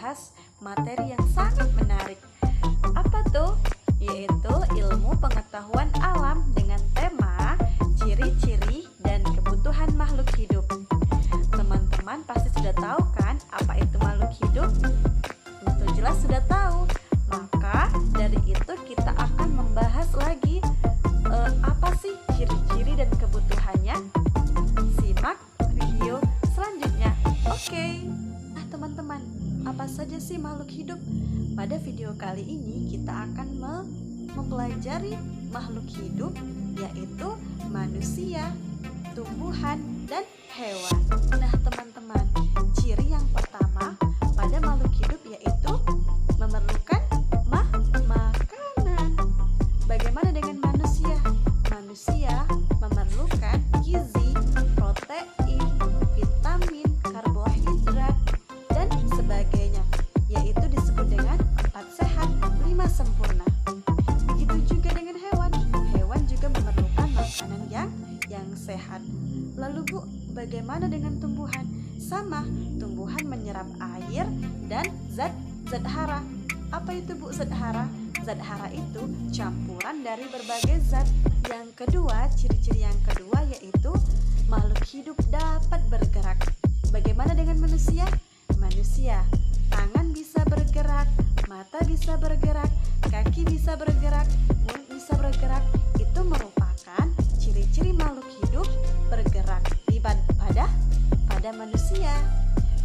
membahas materi yang sangat menarik. Apa tuh? Yaitu ilmu pengetahuan alam dengan tema ciri-ciri dan kebutuhan makhluk hidup. Teman-teman pasti sudah tahu kan apa itu makhluk hidup? Tentu jelas sudah tahu. Maka dari itu kita akan membahas lagi apa sih ciri-ciri dan kebutuhannya. Simak video selanjutnya. Oke. Nah teman-teman, apa saja sih makhluk hidup? Pada video kali ini kita akan mempelajari makhluk hidup, yaitu manusia, tumbuhan, dan hewan. Nah teman-teman, ciri yang pertama pada makhluk hidup yaitu memerlukan makanan. Bagaimana dengan manusia? Manusia memerlukan gizi, protein, vitamin, karbohidrat, dan sebagainya, yaitu disebut dengan 4 sehat, 5 sempurna. Begitu juga dengan hewan. Hewan juga memerlukan makanan yang sehat. Lalu Bu, bagaimana dengan tumbuhan? Sama, tumbuhan menyerap air dan zat hara. Apa itu Bu zat hara? Zat hara itu campuran dari berbagai zat. Yang kedua, ciri-ciri yang kedua yaitu makhluk hidup dapat bergerak. Bagaimana dengan manusia? Manusia, tangan bisa bergerak, mata bisa bergerak, kaki bisa bergerak, mulut bisa bergerak. Itu merupakan ciri-ciri makhluk hidup bergerak pada manusia.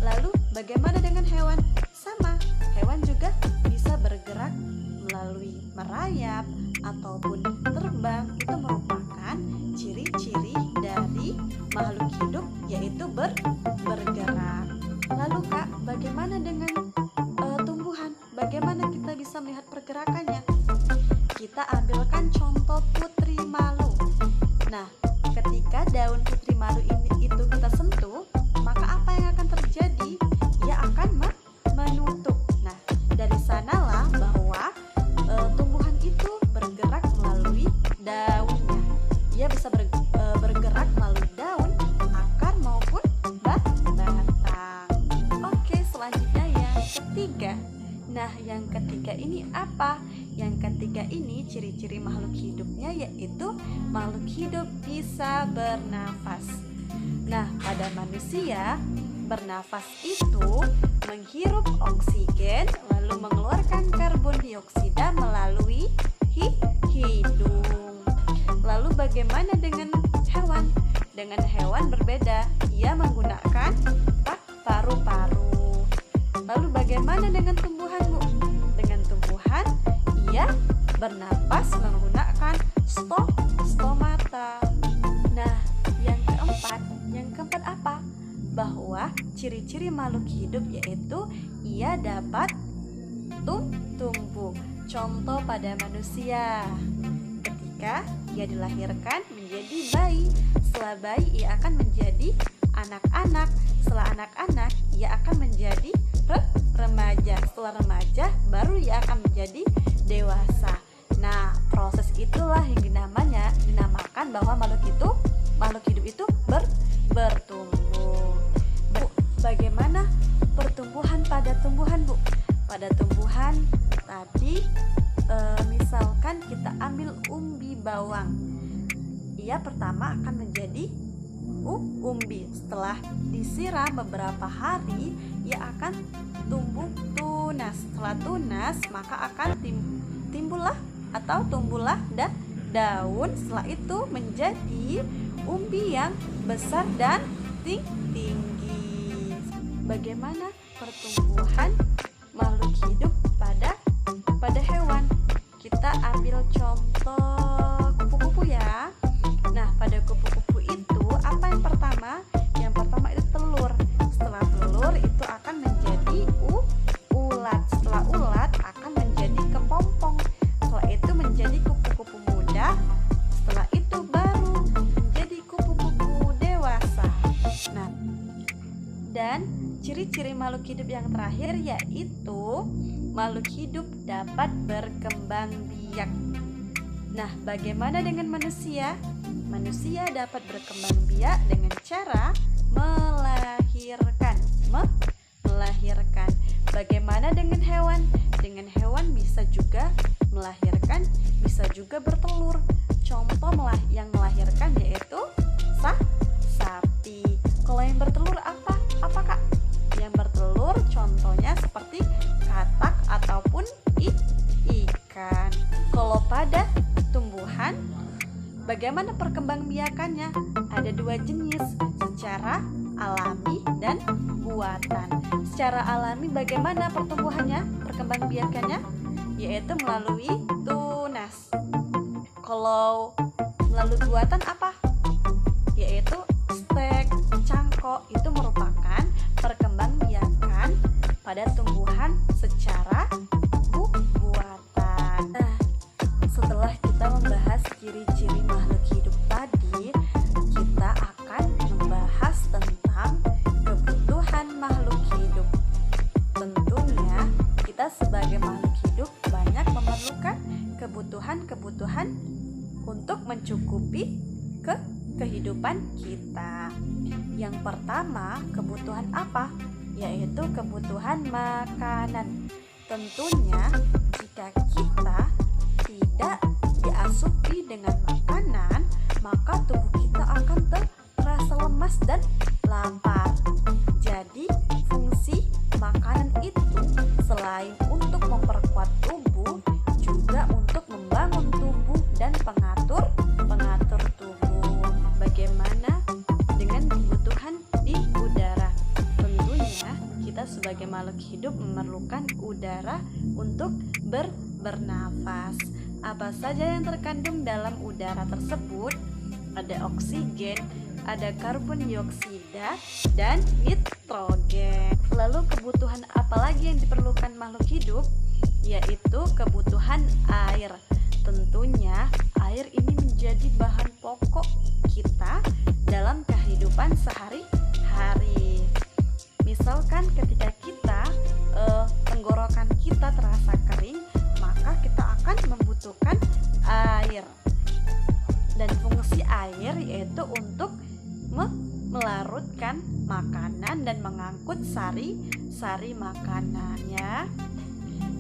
Lalu bagaimana dengan hewan? Sama, hewan juga bisa bergerak melalui merayap ataupun terbang. Itu merupakan ciri-ciri dari makhluk hidup, yaitu bergerak. Lalu Kak, bagaimana dengan tumbuhan? Bagaimana kita bisa melihat pergerakannya? Kita ambilkan contoh putri malu. Nah, ketika daun putri malu itu kita sentuh, maka apa yang akan terjadi? Ia akan menutup. Nah, dari sanalah bahwa tumbuhan itu bergerak melalui daunnya. Ia bisa bergerak melalui daun, akar maupun batang. Oke, selanjutnya yang ketiga. Nah, yang ketiga ini apa? Yang ketiga ini ciri-ciri makhluk hidupnya yaitu makhluk hidup bisa bernafas. Nah, pada manusia, bernafas itu menghirup oksigen lalu mengeluarkan karbon dioksida melalui hidung. Lalu bagaimana dengan hewan? Dengan hewan berbeda, ia menggunakan paru-paru. Lalu bagaimana dengan tumbuhan, Bu? Dengan tumbuhan, ia bernapas menggunakan stomata. Nah, yang keempat apa? Bahwa ciri-ciri makhluk hidup yaitu ia dapat tumbuh. Contoh pada manusia, ketika ia dilahirkan menjadi bayi. Setelah bayi ia akan menjadi anak-anak. Setelah anak-anak ia akan menjadi remaja. Setelah remaja baru ia akan menjadi dewasa. Nah, proses itulah yang dinamakan bahwa makhluk hidup itu bertumbuh. Bu, bagaimana pertumbuhan pada tumbuhan, Bu? Pada tumbuhan tadi misalkan kita ambil umbi bawang. Ia pertama akan menjadi umbi. Setelah disiram beberapa hari, ia akan tumbuh tunas. Setelah tunas, maka akan tumbuhlah daun. Setelah itu menjadi umbi yang besar dan tinggi. Bagaimana pertumbuhan makhluk hidup pada hewan? Kita ambil contoh kupu-kupu ya. Nah, pada kupu-kupu itu apa yang pertama? Yang pertama itu telur. Setelah telur itu akan menjadi ulat. Setelah ulat akan menjadi kepompong. Setelah itu menjadi kupu-kupu muda. Setelah itu baru menjadi kupu-kupu dewasa. Nah, dan ciri-ciri makhluk hidup yang terakhir yaitu makhluk hidup dapat berkembang biak. Nah, bagaimana dengan manusia? Manusia dapat berkembang biak dengan cara melahirkan. Bagaimana dengan hewan? Dengan hewan bisa juga melahirkan, bisa juga bertelur. Contoh yang melahirkan yaitu sapi. Kalau yang bertelur apa? Apa Kak? Yang bertelur contohnya seperti katak ataupun ikan. Kalau pada tumbuhan, bagaimana perkembangbiakannya? Ada dua jenis, secara alami dan buatan. Secara alami bagaimana pertumbuhannya, perkembangbiakannya? Yaitu melalui tunas. Kalau melalui buatan apa? Yaitu stek, cangkok. Itu merupakan perkembangbiakan pada tumbuhan secara buatan. Nah, setelah kita membahas ciri-ciri makhluk hidup tadi, kita akan membahas tentang kebutuhan makhluk hidup. Tentunya kita sebagai makhluk hidup banyak memerlukan kebutuhan-kebutuhan untuk mencukupi kehidupan kita. Yang pertama, kebutuhan apa? Yaitu kebutuhan makanan. Tentunya jika kita tidak diasupi dengan makanan, maka tubuh kita akan terasa lemas dan lapar. Jadi fungsi makanan itu selain untuk memperkuat tubuh, juga untuk membangun tubuh dan pengatur tubuh. Bagaimana dengan kebutuhan di udara? Tentunya kita sebagai makhluk hidup memerlukan udara untuk bernafas. Apa saja yang terkandung dalam udara tersebut? Ada oksigen, ada karbon dioksida, dan nitrogen. Lalu kebutuhan apa lagi yang diperlukan makhluk hidup? Yaitu kebutuhan air. Tentunya air ini menjadi bahan pokok kita dalam kehidupan sehari-hari. Misalkan ketika kita tenggorokan kita terasa kering, maka kita akan membutuhkan air. Dan fungsi air yaitu untuk melarutkan makanan dan mengangkut sari makanannya.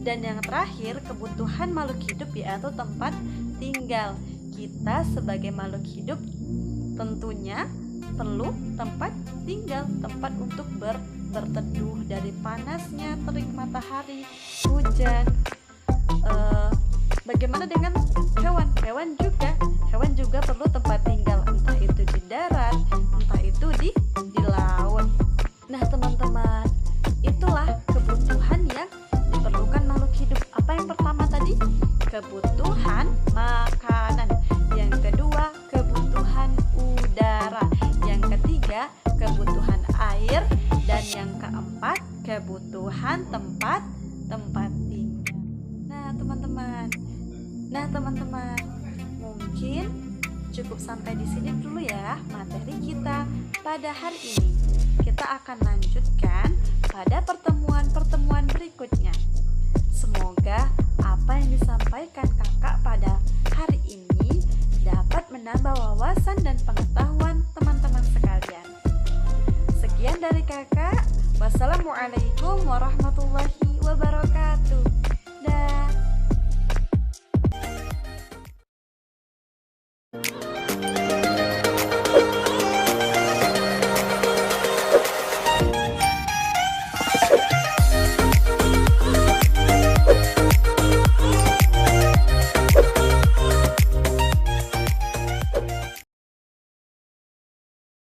Dan yang terakhir, kebutuhan makhluk hidup yaitu tempat tinggal. Kita sebagai makhluk hidup tentunya perlu tempat tinggal, tempat untuk berteduh dari panasnya terik matahari, hujan. Bagaimana dengan hewan? Hewan juga perlu tempat tinggal, entah itu di darat, entah itu di laut. Nah, teman-teman, itulah kebutuhan yang diperlukan makhluk hidup. Apa yang pertama tadi? Kebutuhan makanan. Yang kedua, kebutuhan udara. Yang ketiga, kebutuhan air. Dan yang keempat, kebutuhan tempat tinggal. Nah, teman-teman, mungkin cukup sampai di sini dulu ya materi kita pada hari ini. Kita akan lanjutkan pada pertemuan berikutnya. Semoga apa yang disampaikan kakak pada hari ini dapat menambah wawasan dan pengetahuan teman-teman sekalian. Sekian dari kakak. Wassalamualaikum warahmatullahi